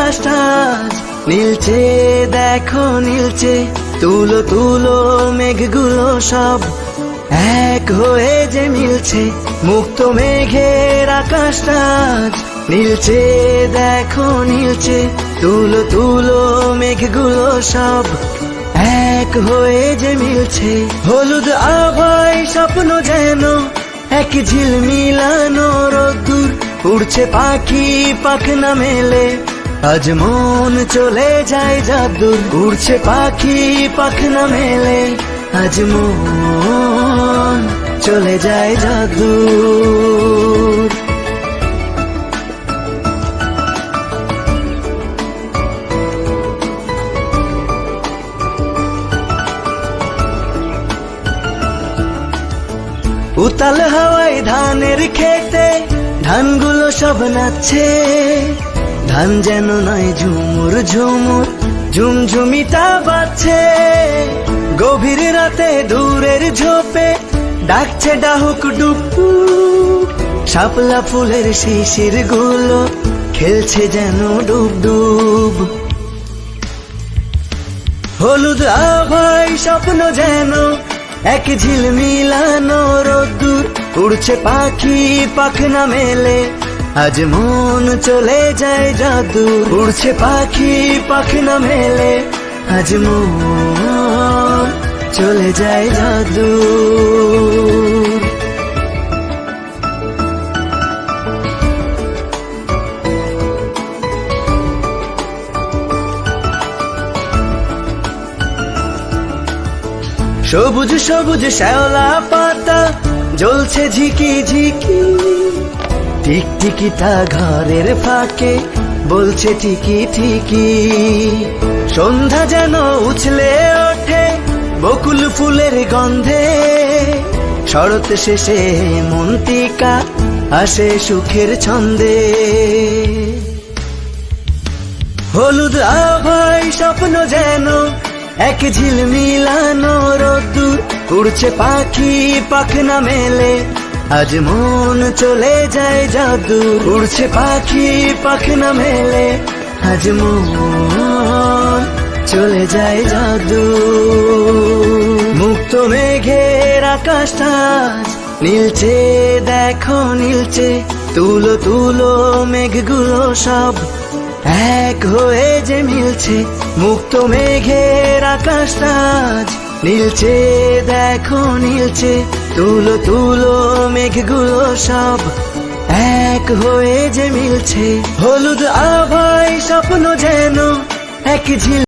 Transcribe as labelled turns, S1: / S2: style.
S1: আকাশটা নীলচে, দেখো নীলচে, তুলো তুলো মেঘগুলো সব এক হয়ে যে মিলছে। মুক্ত মেঘের আকাশটা নীলচে, দেখো নীলচে, তুলো তুলো মেঘগুলো সব এক হয়ে যে মিলছে। হলুদ আভায় স্বপ্ন যেন এক ঝিলমিলানো রোদ্দুর, উড়ছে পাখি পাখনা মেলে, আজ মন চলে যায় যাদুর। উড়ছে পাখি পাখনা মেলে, আজ মন চলে যায় যাদুর। উতাল হাওয়ায় ধানের খেতে ধানগুলো সব নাচছে, ধান যেন নয় ঝুমুর ঝুমুর ঝুমঝুমিতা বাজছে। গভীর রাতে দূরের ঝোপে ডাকছে ডাহুক ডুকু, শাপলা ফুলের শিশির গুলো খেলছে যেন ডুব ডুব। হলুদ আভায় স্বপ্ন যেন এক ঝিলমিলানো রোদ্দুর, উড়ছে পাখি পাখনা মেলে, আজ মন চলে যায় যাদুর। উড়ছে পাখি পাখনা মেলে, আজ মন চলে যায় যাদুর। সবুজ সবুজ শ্যাওলা পাতা জ্বলছে ঝিকি ঝিকি, টিকটিকিটা ঘরের ফাঁকে বলছে ঠিকি ঠিকি। সন্ধ্যা যেন উছলে ওঠে বকুল ফুলের গন্ধে, শরৎ শেষে মন্তিকা আসে সুখের ছন্দে। হলুদ আভায় স্বপ্ন যেন এক ঝিলমিলানো রোদ্দুর, উড়ছে পাখি পাখনা মেলে, আজ মন চলে যায় যাদুর। উড়ছে পাখি পাখনা মেলে, আজ মন চলে যায় যাদুর। মুক্ত মেঘের আকাশটা নীলচে, দেখো নীলচে, তুলো তুলো মেঘগুলো সব এক হয়ে যে মিলছে। মুক্ত মেঘের আকাশটা নীলচে, দেখো নীলচে, তুলো তুলো মেঘগুলো সব এক হয়ে যে মিলছে। হলুদ আভায় স্বপ্ন যেন এক ঝিল